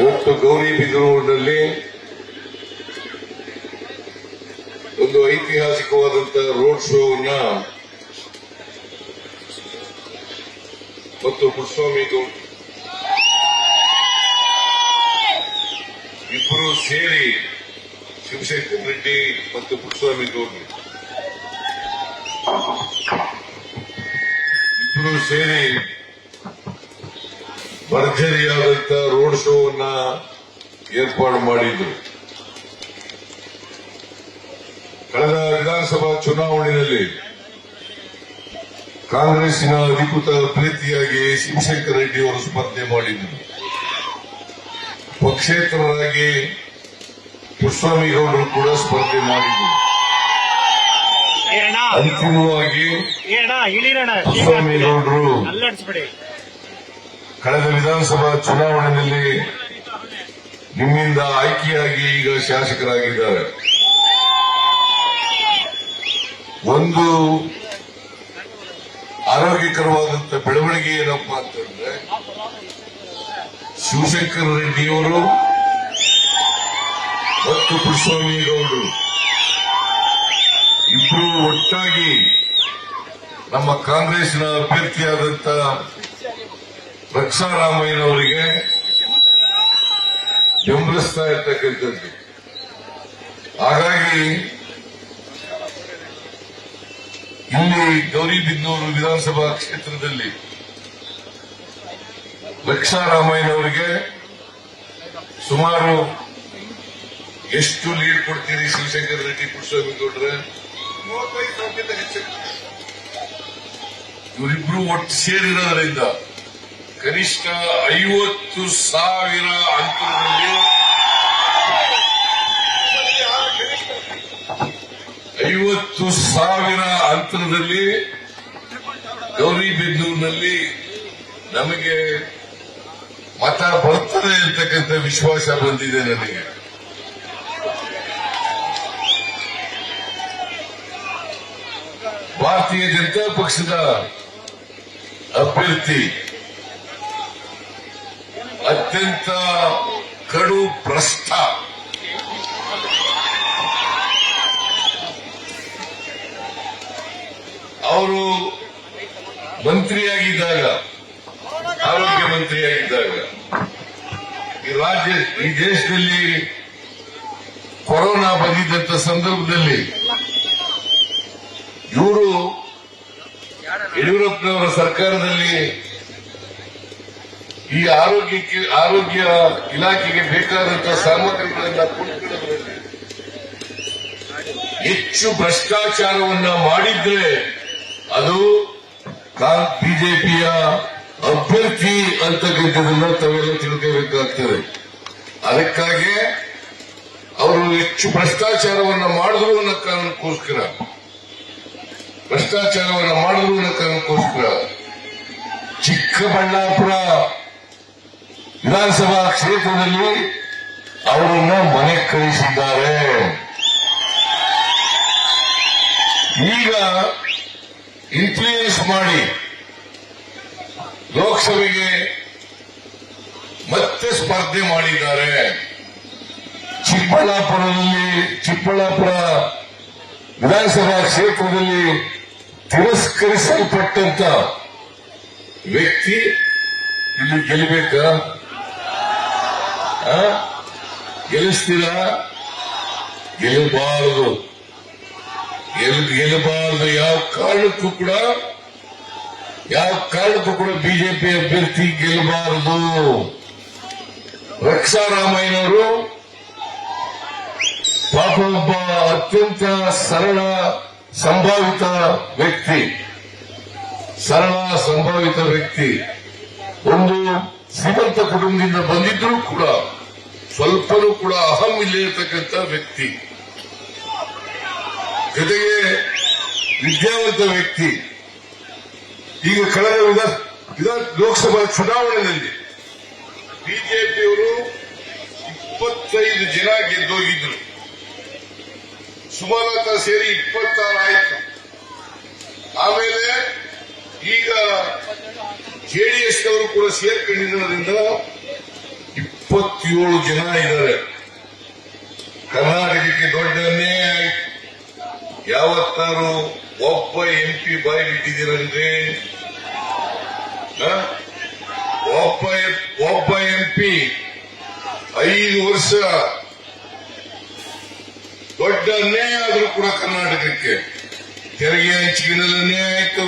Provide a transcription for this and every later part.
ಇವತ್ತು ಗೌರಿಬಿದನೂರಿನಲ್ಲಿ ಒಂದು ಐತಿಹಾಸಿಕವಾದಂತಹ ರೋಡ್ ಶೋವನ್ನ ಮತ್ತು ಪುಟ್ಟಸ್ವಾಮಿ ಗೌಡ ಇಬ್ಬರು ಸೇರಿ ಶಿವಶಂಕರ್ ರೆಡ್ಡಿ ಮತ್ತು ಪುಟ್ಟಸ್ವಾಮಿ ಗೌಡರು ಇಬ್ಬರು ಸೇರಿ ಭರ್ಜರಿಯಾದಂತ ರೋಡ್ ಶೋವನ್ನ ಏರ್ಪಾಡು ಮಾಡಿದ್ರು. ಕಳೆದ ವಿಧಾನಸಭಾ ಚುನಾವಣೆಯಲ್ಲಿ ಕಾಂಗ್ರೆಸ್ಸಿನ ಅಧಿಕೃತ ಅಭ್ಯರ್ಥಿಯಾಗಿ ಶಿವಶಂಕರ್ ರೆಡ್ಡಿ ಅವರು ಸ್ಪರ್ಧೆ ಮಾಡಿದ್ರು. ಪಕ್ಷೇತರರಾಗಿ ಪುಟ್ಟಸ್ವಾಮಿ ಗೌಡರು ಕೂಡ ಸ್ಪರ್ಧೆ ಮಾಡಿದ್ರು. ಅಂತಿಮವಾಗಿ ಪುಟ್ಟಸ್ವಾಮಿ ಗೌಡರು ಕಳೆದ ವಿಧಾನಸಭಾ ಚುನಾವಣೆಯಲ್ಲಿ ನಿಮ್ಮಿಂದ ಆಯ್ಕೆಯಾಗಿ ಈಗ ಶಾಸಕರಾಗಿದ್ದಾರೆ. ಒಂದು ಆರೋಗ್ಯಕರವಾದಂಥ ಬೆಳವಣಿಗೆ ಏನಪ್ಪಾ ಅಂತಂದ್ರೆ ಶಿವಶಂಕರ್ ರೆಡ್ಡಿಯವರು ಮತ್ತು ಪುಟ್ಟಸ್ವಾಮಿ ಗೌಡರು ಇಬ್ಬರು ಒಟ್ಟಾಗಿ ನಮ್ಮ ಕಾಂಗ್ರೆಸ್ನ ಅಭ್ಯರ್ಥಿಯಾದಂಥ ರಕ್ಷಾರಾಮಯ್ಯನವರಿಗೆ ಬೆಂಬಲಿಸ್ತಾ ಇರ್ತಕ್ಕಂಥದ್ದು. ಹಾಗಾಗಿ ಇಲ್ಲಿ ಗೌರಿಬಿದನೂರು ವಿಧಾನಸಭಾ ಕ್ಷೇತ್ರದಲ್ಲಿ ರಕ್ಷಾರಾಮಯ್ಯನವರಿಗೆ ಸುಮಾರು ಎಷ್ಟು ಲೀಡ್ ಕೊಡ್ತೀರಿ ಶಿವಶಂಕರ್ ರೆಡ್ಡಿ ಪುಟ್ಟಸ್ವಾಮಿ ಗೌಡ್ರೆ? 35,000 ಹೆಚ್ಚು. ಇವರಿಬ್ರು ಒಟ್ಟು ಸೇರಿರೋದ್ರಿಂದ ಕನಿಷ್ಠ 50,000 ಅಂತರದಲ್ಲಿ 50,000 ಅಂತರದಲ್ಲಿ ಗೌರಿಬಿದನೂರಿನಲ್ಲಿ ನಮಗೆ ಮತ ಬರ್ತದೆ ಅಂತಕ್ಕಂಥ ವಿಶ್ವಾಸ ಬಂದಿದೆ ನನಗೆ. ಭಾರತೀಯ ಜನತಾ ಪಕ್ಷದ ಅಭ್ಯರ್ಥಿ ಅತ್ಯಂತ ಕಡು ಭ್ರಷ್ಟ, ಅವರು ಮಂತ್ರಿಯಾಗಿದ್ದಾಗ, ಆರೋಗ್ಯ ಮಂತ್ರಿಯಾಗಿದ್ದಾಗ ಈ ದೇಶದಲ್ಲಿ ಕೊರೋನಾ ಬಂದಿದ್ದಂತ ಸಂದರ್ಭದಲ್ಲಿ ಇವರು ಯಡಿಯೂರಪ್ಪನವರ ಸರ್ಕಾರದಲ್ಲಿ ಈ ಆರೋಗ್ಯ ಇಲಾಖೆಗೆ ಬೇಕಾದಂತಹ ಸಾಮಗ್ರಿಗಳನ್ನ ಕೊಂಡುಕೊಳ್ಳುವುದರಲ್ಲಿ ಹೆಚ್ಚು ಭ್ರಷ್ಟಾಚಾರವನ್ನ ಮಾಡಿದ್ರೆ ಅದು ಬಿಜೆಪಿಯ ಅಭ್ಯರ್ಥಿ ಅಂತಕ್ಕಂಥದನ್ನ ತಾವೆಲ್ಲ ತಿಳ್ಕೋಬೇಕಾಗ್ತದೆ. ಅದಕ್ಕಾಗಿ ಅವರು ಹೆಚ್ಚು ಭ್ರಷ್ಟಾಚಾರವನ್ನ ಮಾಡಿದ್ರು ಅನ್ನೋ ಕಾರಣಕ್ಕೋಸ್ಕರ ಚಿಕ್ಕಬಳ್ಳಾಪುರ ವಿಧಾನಸಭಾ ಕ್ಷೇತ್ರದಲ್ಲಿ ಅವರನ್ನ ಮನೆಗೆ ಕಳಿಸಿದ್ದಾರೆ. ಈಗ ಇನ್ಫ್ಲೂಯೆನ್ಸ್ ಮಾಡಿ ಲೋಕಸಭೆಗೆ ಮತ್ತೆ ಸ್ಪರ್ಧೆ ಮಾಡಿದ್ದಾರೆ. ಚಿಕ್ಕಬಳ್ಳಾಪುರ ವಿಧಾನಸಭಾ ಕ್ಷೇತ್ರದಲ್ಲಿ ತಿರಸ್ಕರಿಸಲ್ಪಟ್ಟಂತ ವ್ಯಕ್ತಿ ಇಲ್ಲಿ ಗೆಲ್ಲಬೇಕಾ? ಗೆಲ್ಲಿಸ್ತೀರಾ? ಗೆಲ್ಲಬಾರದು. ಯಾವ ಕಾರಣಕ್ಕೂ ಕೂಡ ಬಿಜೆಪಿ ಅಭ್ಯರ್ಥಿ ಗೆಲ್ಲಬಾರದು. ರಕ್ಷಾರಾಮಯ್ಯನವರು ಪಾಪ ಒಬ್ಬ ಅತ್ಯಂತ ಸರಳ ಸಂಭಾವಿತ ವ್ಯಕ್ತಿ, ಒಂದು ಶ್ರೀಮಂತ ಕುಟುಂಬದಿಂದ ಬಂದಿದ್ರೂ ಕೂಡ ಸ್ವಲ್ಪನೂ ಕೂಡ ಅಹಂ ಇಲ್ಲಿರತಕ್ಕಂಥ ವ್ಯಕ್ತಿ, ಜೊತೆಗೆ ವಿದ್ಯಾವಂತ ವ್ಯಕ್ತಿ. ಈಗ ಕಳೆದ ಲೋಕಸಭಾ ಚುನಾವಣೆಯಲ್ಲಿ ಬಿಜೆಪಿಯವರು 25 ಜನ ಗೆದ್ದೋಗಿದ್ರು. ಸುಮಲತಾ ಸೇರಿ 26 ಆಯಿತು. ಆಮೇಲೆ ಈಗ ಜೆಡಿಎಸ್ನವರು ಕೂಡ ಸೇರ್ಕೊಂಡಿರೋದ್ರಿಂದ 27 ಜನ ಇದ್ದಾರೆ. ಕರ್ನಾಟಕಕ್ಕೆ ದೊಡ್ಡ ಅನ್ಯಾಯ ಆಯ್ತು. ಯಾವತ್ತಾರು ಒಬ್ಬ MP ಬಾಯಿ ಬಿಟ್ಟಿದ್ದೀರಂದ್ರೆ ಒಬ್ಬ MP 5 ವರ್ಷ ದೊಡ್ಡ ಅನ್ಯಾಯ ಆದ್ರೂ ಕೂಡ ಕರ್ನಾಟಕಕ್ಕೆ ತೆರಿಗೆ ಹಂಚಿಕೆನಲ್ಲಿ ಅನ್ಯಾಯ ಆಯಿತು.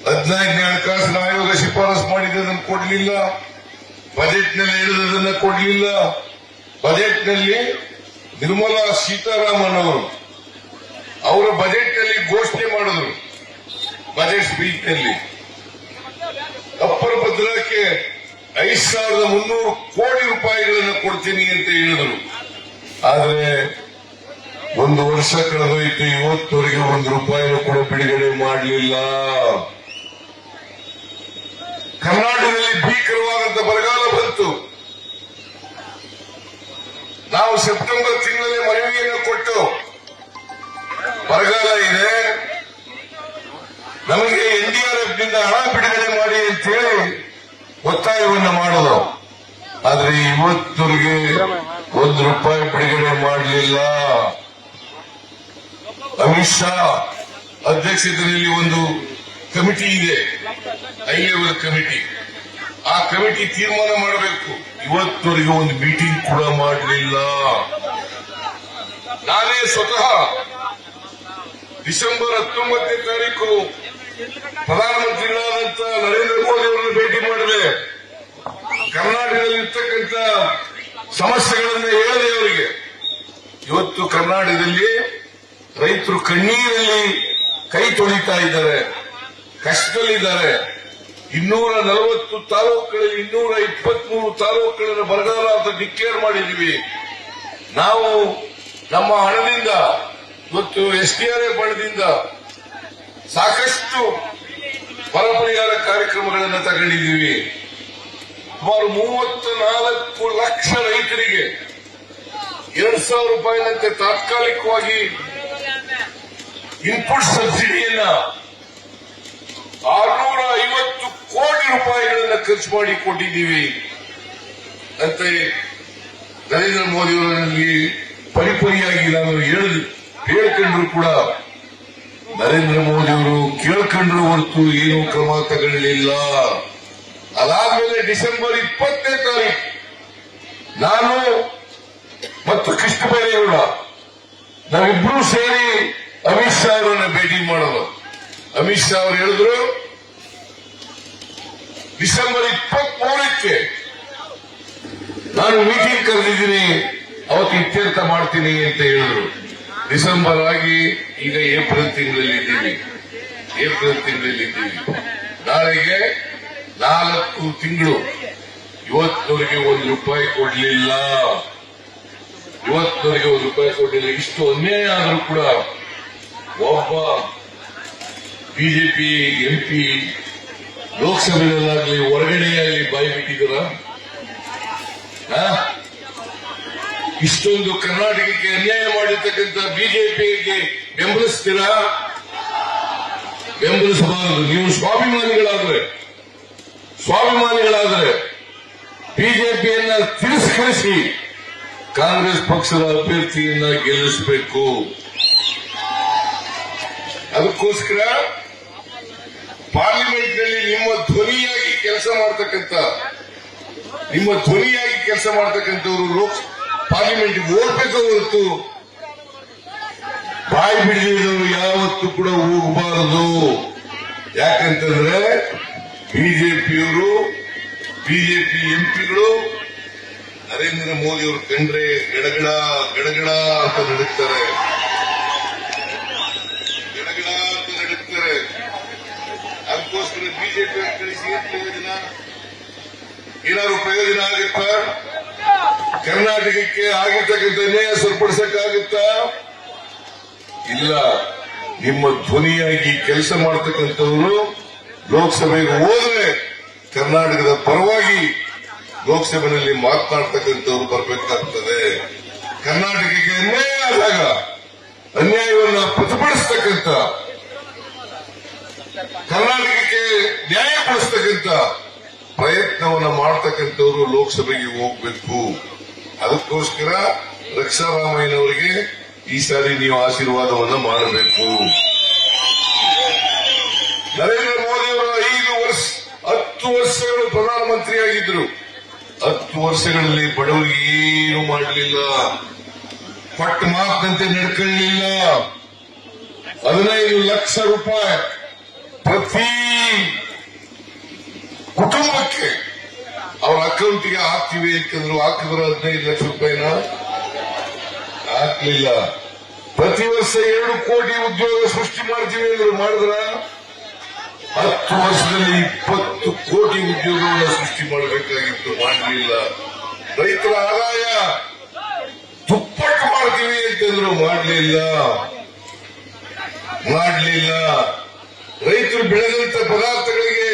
15ನೇ ಹಣಕಾಸಿನ ಆಯೋಗ ಶಿಫಾರಸು ಮಾಡಿದ್ದನ್ನು ಕೊಡಲಿಲ್ಲ. ಬಜೆಟ್ನಲ್ಲಿ ಹೇಳಿದ್ದನ್ನು ಕೊಡಲಿಲ್ಲ. ಬಜೆಟ್ನಲ್ಲಿ ನಿರ್ಮಲಾ ಸೀತಾರಾಮನ್ ಅವರು ಅವರ ಬಜೆಟ್ನಲ್ಲಿ ಘೋಷಣೆ ಮಾಡಿದ್ರು. ಬಜೆಟ್ ಸ್ಪೀಚ್ನಲ್ಲಿ ಅಪ್ಪರ ಭದ್ರಕ್ಕೆ 5,300 ಕೋಟಿ ರೂಪಾಯಿಗಳನ್ನು ಕೊಡ್ತೀನಿ ಅಂತ ಹೇಳಿದರು. ಆದರೆ 1 ವರ್ಷ ಕಳೆದೋಯ್ತು, ಇವತ್ತವರೆಗೆ 1 ರೂಪಾಯಿನೂ ಕೂಡ ಬಿಡುಗಡೆ ಮಾಡಲಿಲ್ಲ. ಕರ್ನಾಟಕದಲ್ಲಿ ಭೀಕರವಾದಂತ ಬರಗಾಲ ಬಂತು. ನಾವು ಸೆಪ್ಟೆಂಬರ್ ತಿಂಗಳಲ್ಲೇ ಮನವಿಯನ್ನು ಕೊಟ್ಟು ಬರಗಾಲ ಇದೆ, ನಮಗೆ NDRF ನಿಂದ ಹಣ ಬಿಡುಗಡೆ ಮಾಡಿ ಅಂತೇಳಿ ಒತ್ತಾಯವನ್ನು ಮಾಡೋದು. ಆದ್ರೆ ಇವತ್ತವರೆಗೆ 1 ರೂಪಾಯಿ ಬಿಡುಗಡೆ ಮಾಡಲಿಲ್ಲ. ಅಮಿತ್ ಶಾ ಅಧ್ಯಕ್ಷತೆಯಲ್ಲಿ ಒಂದು ಕಮಿಟಿ ಇದೆ, ಹೈ ಲೆವೆಲ್ ಕಮಿಟಿ. ಆ ಕಮಿಟಿ ತೀರ್ಮಾನ ಮಾಡಬೇಕು. ಇವತ್ತವರೆಗೆ ಒಂದು ಮೀಟಿಂಗ್ ಕೂಡ ಮಾಡಲಿಲ್ಲ. ನಾನೇ ಸ್ವತಃ ಡಿಸೆಂಬರ್ 19ನೇ ತಾರೀಕು ಪ್ರಧಾನಮಂತ್ರಿಗಳಾದಂತ ನರೇಂದ್ರ ಮೋದಿ ಅವರನ್ನು ಭೇಟಿ ಮಾಡಿದೆ. ಕರ್ನಾಟಕದಲ್ಲಿ ಇರ್ತಕ್ಕಂಥ ಸಮಸ್ಯೆಗಳನ್ನು ಹೇಳಿದೆ ಅವರಿಗೆ. ಇವತ್ತು ಕರ್ನಾಟಕದಲ್ಲಿ ರೈತರು ಕಣ್ಣೀರಲ್ಲಿ ಕೈ ತೊಳಿತಾ ಇದ್ದಾರೆ, ಕಷ್ಟದಲ್ಲಿದ್ದಾರೆ. 240 ತಾಲೂಕುಗಳಲ್ಲಿ 223 ತಾಲೂಕುಗಳನ್ನು ಬರಗಾಲ ಅಂತ ಡಿಕ್ಲೇರ್ ಮಾಡಿದ್ದೀವಿ. ನಾವು ನಮ್ಮ ಹಣದಿಂದ ಇವತ್ತು SDRF ಹಣದಿಂದ ಸಾಕಷ್ಟು ಬರ ಪರಿಹಾರ ಕಾರ್ಯಕ್ರಮಗಳನ್ನು ತಗೊಂಡಿದ್ದೀವಿ. ಸುಮಾರು 34 ಲಕ್ಷ ರೈತರಿಗೆ 2,000 ರೂಪಾಯಿನಂತೆ ತಾತ್ಕಾಲಿಕವಾಗಿ ಇನ್ಪುಟ್ ಸಬ್ಸಿಡಿಯನ್ನ 650 ಕೋಟಿ ರೂಪಾಯಿಗಳನ್ನ ಖರ್ಚು ಮಾಡಿ ಕೊಟ್ಟಿದ್ದೀವಿ ಅಂತ ನರೇಂದ್ರ ಮೋದಿ ಅವರಲ್ಲಿ ಪರಿಪರಿಯಾಗಿ ನಾನು ಹೇಳ್ಕೊಂಡ್ರು ಕೂಡ ನರೇಂದ್ರ ಮೋದಿ ಅವರು ಕೇಳ್ಕೊಂಡ್ರು ಹೊರತು ಏನು ಕ್ರಮ ತಗೊಳ್ಳಲಿಲ್ಲ. ಅದಾದ್ಮೇಲೆ ಡಿಸೆಂಬರ್ 20ನೇ ತಾರೀಕು ನಾನು ಮತ್ತು ಕೃಷ್ಣ ಬೈರೇಗೌಡ ನಾವಿಬ್ರು ಸೇರಿ ಅಮಿತ್ ಶಾ ಅವರನ್ನ ಭೇಟಿ ಮಾಡೋದು. ಅಮಿತ್ ಶಾ ಅವರು ಹೇಳಿದ್ರು ಡಿಸೆಂಬರ್ 23ಕ್ಕೆ ನಾನು ಮೀಟಿಂಗ್ ಕರೆದಿದ್ದೀನಿ, ಅವತ್ತು ಇತ್ಯರ್ಥ ಮಾಡ್ತೀನಿ ಅಂತ ಹೇಳಿದ್ರು. ಡಿಸೆಂಬರ್ ಆಗಿ ಈಗ ಏಪ್ರಿಲ್ ತಿಂಗಳಲ್ಲಿದ್ದೀವಿ. ನಾಳೆಗೆ 4 ತಿಂಗಳು. ಇವತ್ತವರೆಗೆ 1 ರೂಪಾಯಿ ಕೊಡಲಿಲ್ಲ. ಇಷ್ಟು ಅನ್ಯಾಯ ಆದರೂ ಕೂಡ ಒಬ್ಬ ಬಿಜೆಪಿ MP ಲೋಕಸಭೆಯಲ್ಲಾಗಲಿ ಹೊರಗಡೆಯಲ್ಲಿ ಬಾಯಿ ಬಿಟ್ಟಿದ್ರ? ಇಷ್ಟೊಂದು ಕರ್ನಾಟಕಕ್ಕೆ ಅನ್ಯಾಯ ಮಾಡಿರ್ತಕ್ಕಂಥ ಬಿಜೆಪಿಗೆ ಬೆಂಬಲಿಸ್ತೀರಾ? ಬೆಂಬಲಿಸಬಾರದು. ನೀವು ಸ್ವಾಭಿಮಾನಿಗಳಾದ್ರೆ ಬಿಜೆಪಿಯನ್ನ ತಿರಸ್ಕರಿಸಿ ಕಾಂಗ್ರೆಸ್ ಪಕ್ಷದ ಅಭ್ಯರ್ಥಿಯನ್ನ ಗೆಲ್ಲಿಸಬೇಕು. ಅದಕ್ಕೋಸ್ಕರ ಪಾರ್ಲಿಮೆಂಟ್ನಲ್ಲಿ ನಿಮ್ಮ ಧ್ವನಿಯಾಗಿ ಕೆಲಸ ಮಾಡ್ತಕ್ಕಂಥವರು ಪಾರ್ಲಿಮೆಂಟ್ಗೆ ಹೋಗ್ಬೇಕು ಹೊರತು ಬಾಯಿ ಬಿಡಿದವರು ಯಾವತ್ತೂ ಕೂಡ ಹೋಗಬಾರದು. ಯಾಕಂತಂದ್ರೆ ಬಿಜೆಪಿ MPಗಳು ನರೇಂದ್ರ ಮೋದಿ ಅವರು ಕಂಡ್ರೆ ಗಡಗಡ ಅಂತ ನಡುತ್ತಾರೆ. ಅದಕ್ಕೋಸ್ಕರ ಬಿಜೆಪಿ ಕಳಿಸಿ ಏನಾದ್ರು ಪ್ರಯೋಜನ ಆಗುತ್ತಾ? ಕರ್ನಾಟಕಕ್ಕೆ ಆಗಿರ್ತಕ್ಕಂಥ ಅನ್ಯಾಯ ಸರಿಪಡಿಸಕ್ಕಾಗುತ್ತಾ? ಇಲ್ಲ. ನಿಮ್ಮ ಧ್ವನಿಯಾಗಿ ಕೆಲಸ ಮಾಡತಕ್ಕಂಥವರು ಲೋಕಸಭೆಗೆ ಹೋದ್ರೆ ಕರ್ನಾಟಕದ ಪರವಾಗಿ ಲೋಕಸಭೆಯಲ್ಲಿ ಮಾತನಾಡ್ತಕ್ಕಂಥವ್ರು ಬರಬೇಕಾಗ್ತದೆ. ಕರ್ನಾಟಕಕ್ಕೆ ಅನ್ಯಾಯ ಆದಾಗ ಅನ್ಯಾಯವನ್ನು ಪ್ರತಿಭಟಿಸತಕ್ಕಂಥ, ಕರ್ನಾಟಕಕ್ಕೆ ನ್ಯಾಯ ಕೊಡಿಸತಕ್ಕಂಥ ಪ್ರಯತ್ನವನ್ನ ಮಾಡ್ತಕ್ಕಂಥವ್ರು ಲೋಕಸಭೆಗೆ ಹೋಗ್ಬೇಕು. ಅದಕ್ಕೋಸ್ಕರ ರಕ್ಷಾರಾಮಯ್ಯನವರಿಗೆ ಈ ಸಾರಿ ನೀವು ಆಶೀರ್ವಾದವನ್ನ ಮಾಡಬೇಕು. ನರೇಂದ್ರ ಮೋದಿ ಅವರು 10 ವರ್ಷಗಳು ಪ್ರಧಾನಮಂತ್ರಿಯಾಗಿದ್ರು. 10 ವರ್ಷಗಳಲ್ಲಿ ಬಡವರಿಗೆ ಏನು ಮಾಡಲಿಲ್ಲ, ಪಟ್ಟ ಮಾತಿನಂತೆ ನಡ್ಕೊಳ್ಳಲಿಲ್ಲ. 15 ಲಕ್ಷ ರೂಪಾಯಿ ಪ್ರತಿ ಕುಟುಂಬಕ್ಕೆ ಅವರ ಅಕೌಂಟ್ಗೆ ಹಾಕ್ತೀವಿ ಅಂತಂದ್ರು. ಹಾಕಿದ್ರು 15 ಲಕ್ಷ ರೂಪಾಯಿನ ಹಾಕ್ಲಿಲ್ಲ. ಪ್ರತಿ ವರ್ಷ 2 ಕೋಟಿ ಉದ್ಯೋಗ ಸೃಷ್ಟಿ ಮಾಡ್ತೀವಿ ಅಂದ್ರು. ಮಾಡಿದ್ರ 10 ವರ್ಷದಲ್ಲಿ 20 ಕೋಟಿ ಉದ್ಯೋಗವನ್ನು ಸೃಷ್ಟಿ ಮಾಡಬೇಕಾಗಿತ್ತು, ಮಾಡಲಿಲ್ಲ. ರೈತರ ಆದಾಯ ದುಪ್ಪಟ್ಟು ಮಾಡ್ತೀವಿ ಅಂತಂದ್ರು, ಮಾಡಲಿಲ್ಲ. ರೈತರು ಬೆಳೆದಂತ ಪದಾರ್ಥಗಳಿಗೆ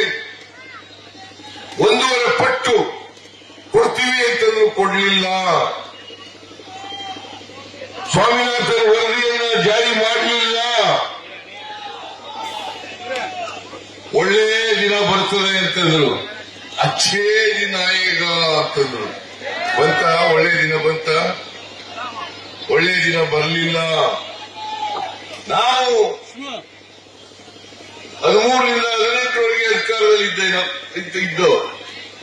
1.5 ಪಟ್ಟು ಕೊಡ್ತೀವಿ ಅಂತಂದ್ರು, ಕೊಡಲಿಲ್ಲ. ಸ್ವಾಮಿನಾಥನ್ ವರದಿಯನ್ನ ಜಾರಿ ಮಾಡಲಿಲ್ಲ. ಒಳ್ಳೆ ದಿನ ಬರ್ತದೆ ಅಂತಂದ್ರು, ಅಚ್ಚೇ ದಿನ ಈಗ ಅಂತಂದ್ರು. ಬಂತ ಒಳ್ಳೆ ದಿನ? ಬಂತ ಒಳ್ಳೆ ದಿನ ಬರಲಿಲ್ಲ. ನಾವು 13ರಿಂದ 18ರವರೆಗೆ ಅಧಿಕಾರದಲ್ಲಿ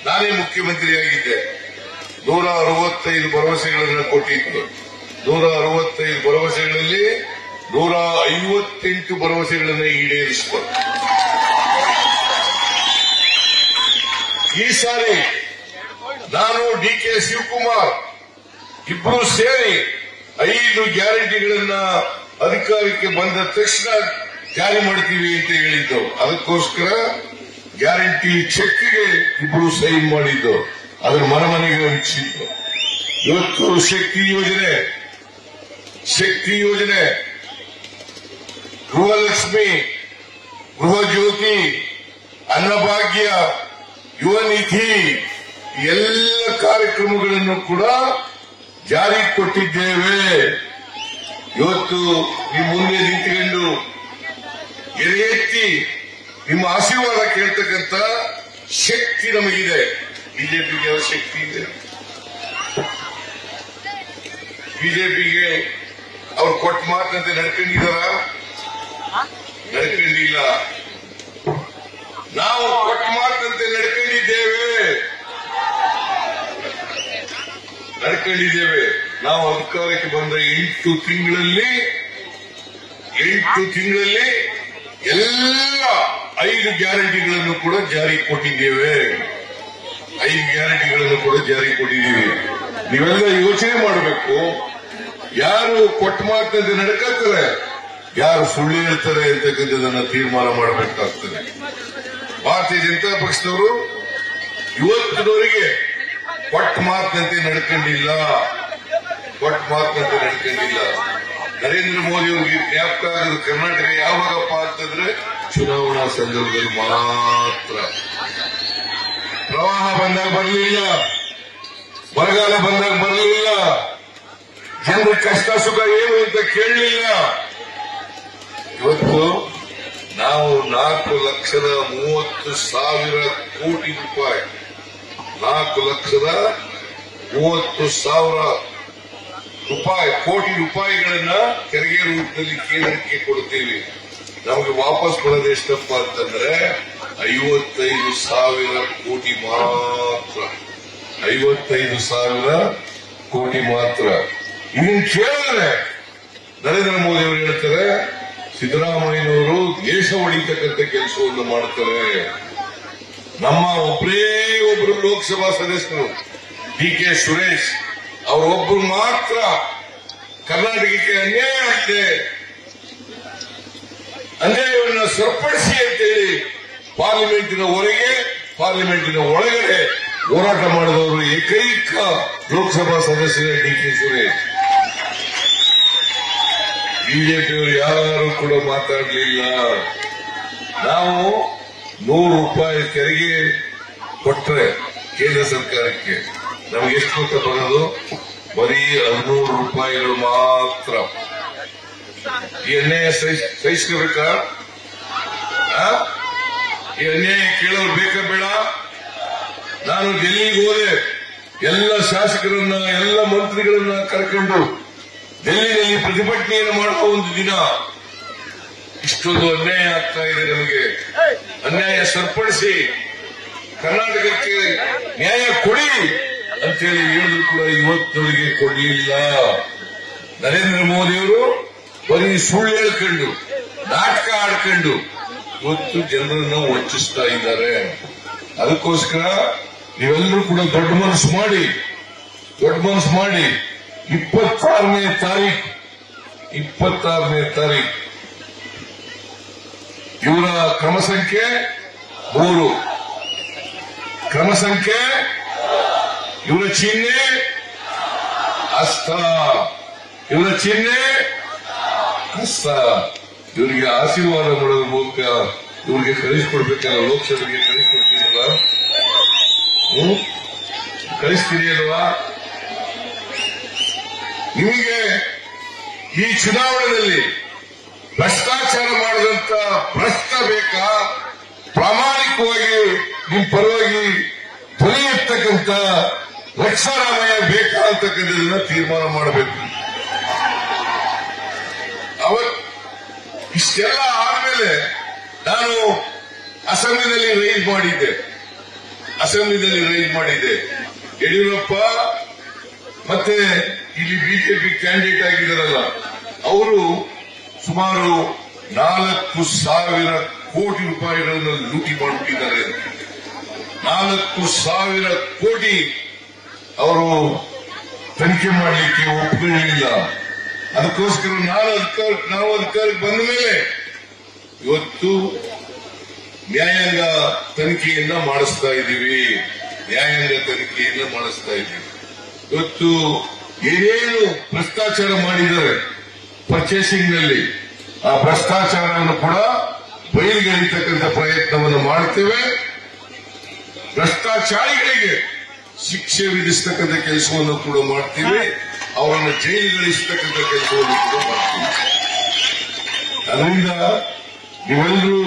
ನಾನೇ ಮುಖ್ಯಮಂತ್ರಿಯಾಗಿದ್ದೆ. 165 ಭರವಸೆಗಳನ್ನು ಕೊಟ್ಟಿದ್ದು. 165 ಭರವಸೆಗಳಲ್ಲಿ 158 ಭರವಸೆಗಳನ್ನು ಈಡೇರಿಸಿಕೊಂಡು ಈ ಸಾರಿ ನಾನು ಡಿ.ಕೆ. ಶಿವಕುಮಾರ್ ಇಬ್ಬರು ಸೇರಿ 5 ಗ್ಯಾರಂಟಿಗಳನ್ನ ಅಧಿಕಾರಕ್ಕೆ ಬಂದ ತಕ್ಷಣ ಜಾರಿ ಮಾಡ್ತೀವಿ ಅಂತ ಹೇಳಿದ್ದು. ಅದಕ್ಕೋಸ್ಕರ ಗ್ಯಾರಂಟಿ ಚೆಕ್ಗೆ ಇಬ್ಬರು ಸೈನ್ ಮಾಡಿದ್ದು, ಅದರ ಮನೆಗೆ ಹಂಚಿದ್ದು. ಇವತ್ತು ಶಕ್ತಿ ಯೋಜನೆ, ಗೃಹಲಕ್ಷ್ಮಿ, ಗೃಹ ಜ್ಯೋತಿ, ಅನ್ನಭಾಗ್ಯ, ಯುವ ನಿಧಿ ಎಲ್ಲ ಕಾರ್ಯಕ್ರಮಗಳನ್ನು ಕೂಡ ಜಾರಿ ಕೊಟ್ಟಿದ್ದೇವೆ. ಇವತ್ತು ನಿಮ್ಮ ಮುಂದೆ ನಿಂತುಕೊಂಡು ಎದೆ ಎತ್ತಿ ನಿಮ್ಮ ಆಶೀರ್ವಾದ ಕೇಳ್ತಕ್ಕಂಥ ಶಕ್ತಿ ನಮಗಿದೆ. ಬಿಜೆಪಿಗೆ ಯಾವ ಶಕ್ತಿ ಇದೆ? ಬಿಜೆಪಿಗೆ ಅವ್ರು ಕೊಟ್ಟ ಮಾತಂತೆ ನಡ್ಕೊಂಡಿದ್ದಾರ? ನಡ್ಕೊಂಡಿಲ್ಲ. ನಾವು ಕೊಟ್ಟ ಮಾತಂತೆ ನಡ್ಕೊಂಡಿದ್ದೇವೆ. ನಾವು ಅಧಿಕಾರಕ್ಕೆ ಬಂದ 8 ತಿಂಗಳಲ್ಲಿ ಎಲ್ಲ 5 ಗ್ಯಾರಂಟಿಗಳನ್ನು ಕೂಡ ಜಾರಿ ಕೊಟ್ಟಿದ್ದೇವೆ. 5 ಗ್ಯಾರಂಟಿಗಳನ್ನು ಕೂಡ ಜಾರಿ ಕೊಟ್ಟಿದ್ದೀವಿ. ನೀವೆಲ್ಲ ಯೋಚನೆ ಮಾಡಬೇಕು, ಯಾರು ಕೊಟ್ಟ ಮಾತಂತೆ ನಡ್ಕತ್ತಾರೆ, ಯಾರು ಸುಳ್ಳು ಹೇಳ್ತಾರೆ ಅಂತಕ್ಕಂಥದನ್ನ ತೀರ್ಮಾನ ಮಾಡಬೇಕಾಗ್ತದೆ. ಭಾರತೀಯ ಜನತಾ ಪಕ್ಷದವರು ಇವತ್ತಿನವರೆಗೆ ಕೊಟ್ಟ ಮಾತಿನಂತೆ ನಡ್ಕೊಂಡಿಲ್ಲ. ನರೇಂದ್ರ ಮೋದಿ ಅವರಿಗೆ ಜ್ಞಾಪಕ ಆಗೋದು ಕರ್ನಾಟಕ ಯಾವಾಗಪ್ಪ ಅಂತಂದ್ರೆ ಚುನಾವಣಾ ಸಂದರ್ಭದಲ್ಲಿ ಮಾತ್ರ. ಪ್ರವಾಹ ಬಂದಾಗ ಬರಲಿಲ್ಲ, ಬರಗಾಲ ಬಂದಾಗ ಬರಲಿಲ್ಲ, ಜನರ ಕಷ್ಟ ಸುಖ ಏನು ಅಂತ ಕೇಳಲಿಲ್ಲ. ಇವತ್ತು ನಾವು 4,30,000 ಕೋಟಿ ರೂಪಾಯಿ, 4,30,000 ಕೋಟಿ ರೂಪಾಯಿಗಳನ್ನ ತೆರಿಗೆ ರೂಪದಲ್ಲಿ ಕೇಂದ್ರಕ್ಕೆ ಕೊಡ್ತೀವಿ. ನಮಗೆ ವಾಪಸ್ ಬರೋದು ಎಷ್ಟಪ್ಪ ಅಂತಂದ್ರೆ 55,000 ಕೋಟಿ ಮಾತ್ರ. 55,000 ಕೋಟಿ ಮಾತ್ರ. ಇದನ್ನು ಕೇಳಿದ್ರೆ ನರೇಂದ್ರ ಮೋದಿ ಅವರು ಹೇಳ್ತಾರೆ, ಸಿದ್ದರಾಮಯ್ಯನವರು ದೇಶ ಹೊಡಿತಕ್ಕಂಥ ಕೆಲಸವನ್ನು ಮಾಡ್ತಾರೆ. ನಮ್ಮ ಒಬ್ಬರು ಲೋಕಸಭಾ ಸದಸ್ಯರು ಡಿ.ಕೆ. ಸುರೇಶ್ ಅವರೊಬ್ಬರು ಮಾತ್ರ ಕರ್ನಾಟಕಕ್ಕೆ ಅನ್ಯಾಯ ಆಗಿದೆ, ಅನ್ಯಾಯವನ್ನು ಸರಿಪಡಿಸಿ ಅಂತೇಳಿ ಪಾರ್ಲಿಮೆಂಟಿನ ಒಳಗಡೆ ಹೋರಾಟ ಮಾಡಿದವರು ಏಕೈಕ ಲೋಕಸಭಾ ಸದಸ್ಯರೇ ಡಿ.ಕೆ. ಸುರೇಶ್. ಬಿಜೆಪಿಯವರು ಯಾರು ಕೂಡ ಮಾತಾಡಲಿಲ್ಲ. ನಾವು 100 ರೂಪಾಯಿ ತೆರಿಗೆ ಕೊಟ್ಟರೆ ಕೇಂದ್ರ ಸರ್ಕಾರಕ್ಕೆ ನಮಗೆ ಎಷ್ಟು ಮೊತ್ತ ಬರೋದು? ಬರೀ 15 ರೂಪಾಯಿಗಳು ಮಾತ್ರ. ಈ ಅನ್ಯಾಯ ಸಹಿಸ್ಕೋಬೇಕಾ? ಈ ಅನ್ಯಾಯ ಕೇಳೋರು ಬೇಕಾ ಬೇಡ? ನಾನು ಡೆಲ್ಲಿಗೆ ಹೋದೆ, ಎಲ್ಲ ಶಾಸಕರನ್ನ ಎಲ್ಲ ಮಂತ್ರಿಗಳನ್ನ ಕರ್ಕೊಂಡು ಡೆಲ್ಲಿಯಲ್ಲಿ ಪ್ರತಿಭಟನೆಯನ್ನು ಮಾಡುವ ಒಂದು ದಿನ. ಇಷ್ಟೊಂದು ಅನ್ಯಾಯ ಆಗ್ತಾ ಇದೆ ನಮಗೆ, ಅನ್ಯಾಯ ಸರಿಪಡಿಸಿ ಕರ್ನಾಟಕಕ್ಕೆ ನ್ಯಾಯ ಕೊಡಿ ಅಂತೇಳಿ ಹೇಳಿದ್ರು ಕೂಡ ಇವತ್ತಿನವರಿಗೆ ಕೊಡಲಿಲ್ಲ. ನರೇಂದ್ರ ಮೋದಿಯವರು ಬರೀ ಸುಳ್ಳು ಹೇಳ್ಕೊಂಡು ನಾಟಕ ಆಡ್ಕೊಂಡು ಇವತ್ತು ಜನರನ್ನು ವಂಚಿಸ್ತಾ ಇದ್ದಾರೆ. ಅದಕ್ಕೋಸ್ಕರ ನೀವೆಲ್ಲರೂ ಕೂಡ ದೊಡ್ಡ ಮನಸ್ಸು ಮಾಡಿ 26ನೇ ತಾರೀಕು ಇವರ ಕ್ರಮ ಸಂಖ್ಯೆ 3, ಇವರ ಚಿಹ್ನೆ ಹಸ್ತ, ಇವರಿಗೆ ಆಶೀರ್ವಾದ ಮಾಡೋದ್ರ ಮೂಲಕ ಇವರಿಗೆ ಕಳಿಸ್ಕೊಡ್ಬೇಕಲ್ಲ, ಲೋಕಸಭೆಗೆ ಕಳಿಸ್ಕೊಡ್ತೀರಲ್ಲ, ಕಳಿಸ್ತೀರಿ ಅಲ್ವಾ? ನಿಮಗೆ ಈ ಚುನಾವಣೆಯಲ್ಲಿ ಭ್ರಷ್ಟಾಚಾರ ಮಾಡಿದಂತ ಭ್ರಷ್ಟ ಬೇಕಾ, ಪ್ರಾಮಾಣಿಕವಾಗಿ ನಿಮ್ಮ ಪರವಾಗಿ ಧ್ವನಿ ಎತ್ತಕ್ಕಂತ ರಕ್ಷಾರಾಮಯ್ಯ ಬೇಕಾ ಅಂತಕ್ಕಂಥದನ್ನ ತೀರ್ಮಾನ ಮಾಡಬೇಕು. ಇಷ್ಟೆಲ್ಲ ಆದ್ಮೇಲೆ ನಾನು ಅಸೆಂಬ್ಲಿನಲ್ಲಿ ರೈಸ್ ಮಾಡಿದ್ದೆ. ಯಡಿಯೂರಪ್ಪ ಮತ್ತೆ ಇಲ್ಲಿ ಬಿಜೆಪಿ ಕ್ಯಾಂಡಿಡೇಟ್ ಆಗಿದ್ದಾರಲ್ಲ, ಅವರು ಸುಮಾರು 4,000 ಕೋಟಿ ರೂಪಾಯಿಗಳನ್ನು ಲೂಟಿ ಮಾಡಿಬಿಟ್ಟಿದ್ದಾರೆ. 4,000 ಕೋಟಿ ಅವರು ತನಿಖೆ ಮಾಡಲಿಕ್ಕೆ ಒಪ್ಪಿಕೊಳ್ಳಲಿಲ್ಲ. ಅದಕ್ಕೋಸ್ಕರ ನಾವು ಅಧಿಕಾರಕ್ಕೆ ಬಂದ ಮೇಲೆ ಇವತ್ತು ನ್ಯಾಯಾಂಗ ತನಿಖೆಯನ್ನ ಮಾಡಿಸ್ತಾ ಇದ್ದೀವಿ. ಇವತ್ತು ಏನೇನು ಭ್ರಷ್ಟಾಚಾರ ಮಾಡಿದ್ದಾರೆ ಪರ್ಚೇಸಿಂಗ್ ನಲ್ಲಿ, ಆ ಭ್ರಷ್ಟಾಚಾರವನ್ನು ಕೂಡ ಬಯಲಿಗೆಳಿತಕ್ಕಂಥ ಪ್ರಯತ್ನವನ್ನು ಮಾಡ್ತೇವೆ. ಭ್ರಷ್ಟಾಚಾರಿಗಳಿಗೆ ಶಿಕ್ಷೆ ವಿಧಿಸತಕ್ಕಂಥ ಕೆಲಸವನ್ನು ಕೂಡ ಮಾಡ್ತೀವಿ, ಅವರನ್ನು ಜೈಲಿಗಳಿಸತಕ್ಕಂಥ ಕೆಲಸವನ್ನು ಕೂಡ ಮಾಡ್ತೀವಿ. ಅದರಿಂದ ನೀವೆಲ್ಲರೂ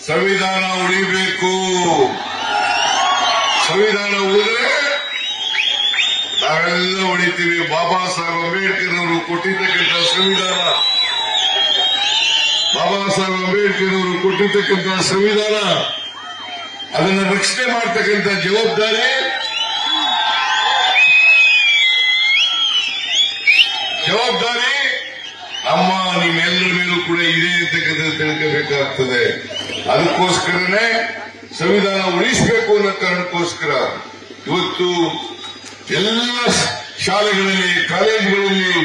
ಸಂವಿಧಾನ ಉಳಿಬೇಕು. ಸಂವಿಧಾನ ಉಳಿದ್ರೆ ನಾವೆಲ್ಲ ಉಳಿತೀವಿ. ಬಾಬಾ ಸಾಹೇಬ್ ಅಂಬೇಡ್ಕರ್ ಅವರು ಕೊಟ್ಟಿರ್ತಕ್ಕಂಥ ಸಂವಿಧಾನ, ಅದನ್ನು ರಕ್ಷಣೆ ಮಾಡತಕ್ಕಂಥ ಜವಾಬ್ದಾರಿ ನಮ್ಮ ನಿಮ್ಮೆಲ್ಲರ ಮೇಲೂ ಕೂಡ ಇದೆ ಅಂತಕ್ಕಂಥ ತಿಳ್ಕೋಬೇಕಾಗ್ತದೆ. ಅದಕ್ಕೋಸ್ಕರನೇ ಸಂವಿಧಾನ ಉಳಿಸಬೇಕು ಅನ್ನೋ ಕಾರಣಕ್ಕೋಸ್ಕರ ಇವತ್ತು ಎಲ್ಲ ಶಾಲೆಗಳಲ್ಲಿ, ಕಾಲೇಜುಗಳಲ್ಲಿ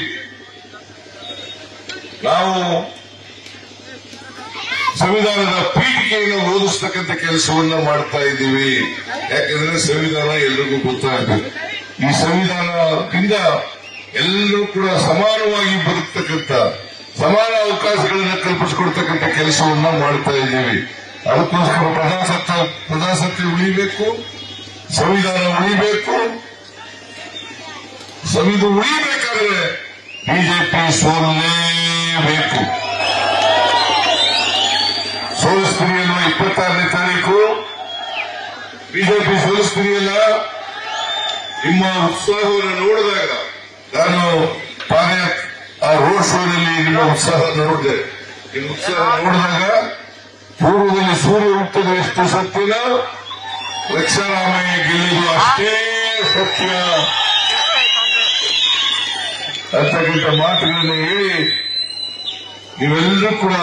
ನಾವು ಸಂವಿಧಾನದ ಪೀಠಿಕೆಯನ್ನು ಓದಿಸ್ತಕ್ಕಂಥ ಕೆಲಸವನ್ನ ಮಾಡ್ತಾ ಇದ್ದೀವಿ. ಯಾಕಂದ್ರೆ ಸಂವಿಧಾನ ಎಲ್ರಿಗೂ ಗೊತ್ತಾಗಬೇಕು. ಈ ಸಂವಿಧಾನದಿಂದ ಎಲ್ಲರೂ ಕೂಡ ಸಮಾನವಾಗಿ ಬದುಕ್ತಕ್ಕಂಥ, ಸಮಾನ ಅವಕಾಶಗಳನ್ನು ಕಲ್ಪಿಸಿಕೊಡ್ತಕ್ಕಂಥ ಕೆಲಸವನ್ನ ಮಾಡ್ತಾ ಇದ್ದೀವಿ. ಅದಕ್ಕೋಸ್ಕರ ಪ್ರಜಾಸತ್ತೆ ಉಳಿಬೇಕು, ಸಂವಿಧಾನ ಉಳಿಬೇಕು. ಸಂವಿಧಾನ ಉಳಿಬೇಕಾದ್ರೆ ಬಿಜೆಪಿ ಸೋಲಲೇಬೇಕು. ಸೋಲಿಸ್ತೀರಿ ಅನ್ನುವ 26ನೇ ತಾರೀಕು ಬಿಜೆಪಿ ಸೋಲಿಸ್ತೀರಿಯಲ್ಲ. ನಿಮ್ಮ ಉತ್ಸಾಹವನ್ನು ನೋಡಿದಾಗ, ನಾನು ಆ ರೋಡ್ ಶೋನಲ್ಲಿ ನಿಮ್ಮ ಉತ್ಸಾಹ ನೋಡಿದೆ. ನಿಮ್ಮ ಉತ್ಸಾಹ ನೋಡಿದಾಗ ಪೂರ್ವದಲ್ಲಿ ಸೂರ್ಯ ಹುಟ್ಟುವುದು ಎಷ್ಟು ಸತ್ಯನ, ರಕ್ಷಾರಾಮಯ್ಯ ಗೆಲ್ಲುವುದು ಅಷ್ಟೇ ಸತ್ಯ ಅಂತಕ್ಕಂಥ ಮಾತುಗಳನ್ನು ಹೇಳಿ ನೀವೆಲ್ಲರೂ ಕೂಡ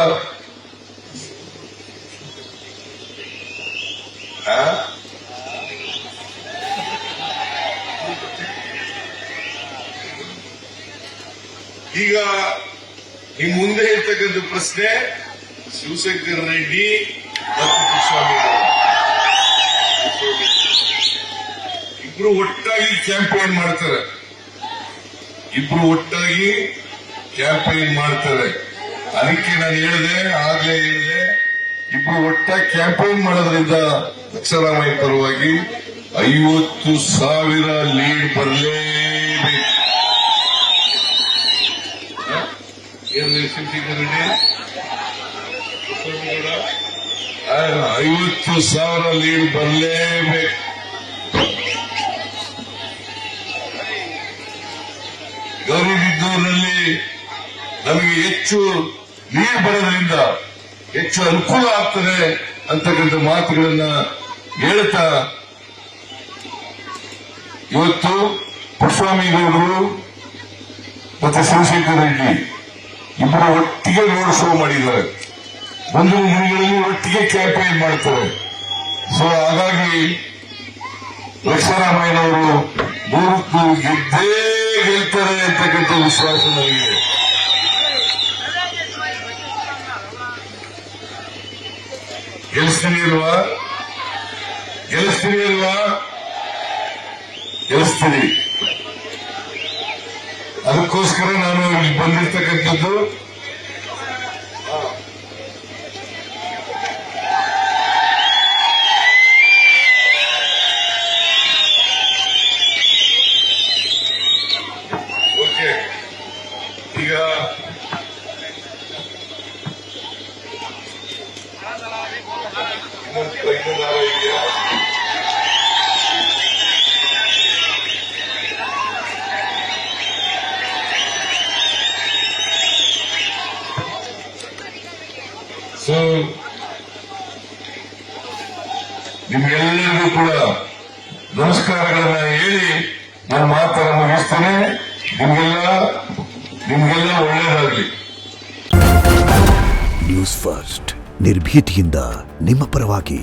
ಈಗ ನಿಮ್ ಮುಂದೆ ಇರ್ತಕ್ಕಂಥ ಪ್ರಶ್ನೆ, ಶಿವಶಂಕರ ರೆಡ್ಡಿ ಮತ್ತು ಕೃಷ್ಣಸ್ವಾಮಿ ಇಬ್ರು ಒಟ್ಟಾಗಿ ಕ್ಯಾಂಪೇನ್ ಮಾಡ್ತಾರೆ. ಅದಕ್ಕೆ ನಾನು ಆಗ್ಲೇ ಹೇಳಿದೆ, ಇಬ್ರು ಒಟ್ಟಾಗಿ ಕ್ಯಾಂಪೇನ್ ಮಾಡೋದ್ರಿಂದ ರಕ್ಷಾರಾಮಯ್ಯ ಪರವಾಗಿ 50,000 ಲೀಡ್ ಬರಲೇಬೇಕು. ಏನು ಶಿವಶಂಕರ ರೆಡ್ಡಿ 50,000 ಲೀಡ್ ಬರಲೇಬೇಕು. ಗೌರಿಬಿದ್ದೂರಿನಲ್ಲಿ ನಮಗೆ ಹೆಚ್ಚು ನೀರು ಬರೋದ್ರಿಂದ ಹೆಚ್ಚು ಅನುಕೂಲ ಆಗ್ತದೆ ಅಂತಕ್ಕಂಥ ಮಾತುಗಳನ್ನ ಹೇಳ್ತಾ ಇವತ್ತು ಪುಟ್ಟಸ್ವಾಮಿಗೌಡರು ಮತ್ತೆ ಶಿವಶೇಖರ್ ರೆಡ್ಡಿ ಇಬ್ಬರು ಒಟ್ಟಿಗೆ ರೋಡ್ ಶೋ ಮಾಡಿದ್ದಾರೆ. ಒಂದು ದಿನಗಳಲ್ಲಿ ಒಟ್ಟಿಗೆ ಕ್ಯಾಂಪೇನ್ ಮಾಡ್ತಾರೆ. ಸೊ ಹಾಗಾಗಿ ಲಕ್ಷ್ಮೀರಾಮಯ್ಯನವರು 100ಕ್ಕೂ ಗೆದ್ದೇ ಗೆಲ್ತಾರೆ ಅಂತಕ್ಕಂಥ ವಿಶ್ವಾಸ ನನಗಿದೆ. ಗೆಲ್ಲಿಸ್ತೀನಿ ಅಲ್ವಾ? ಗೆಲ್ಲಿಸ್ತೀನಿ ಅಲ್ವಾ? ಗೆಲ್ಲಿಸ್ತೀನಿ. ಅದಕ್ಕೋಸ್ಕರ ನಾನು ಇಲ್ಲಿ ಬಂದಿರ್ತಕ್ಕಂಥದ್ದು. ಓಕೆ, ಈಗ ಇನ್ನೊಂದು ಇದೆಯಾ? ಸೊ ನಿಮ್ಗೆಲ್ಲರಿಗೂ ಕೂಡ ನಮಸ್ಕಾರಗಳನ್ನ ಹೇಳಿ ನಾನು ಮಾತನ್ನ ಮುಗಿಸ್ತೇನೆ. ನಿಮ್ಗೆಲ್ಲ ಒಳ್ಳೆಯದಾಗಲಿ. ನ್ಯೂಸ್ ಫಸ್ಟ್ ನಿರ್ಭೀತಿಯಿಂದ ನಿಮ್ಮ ಪರವಾಗಿ.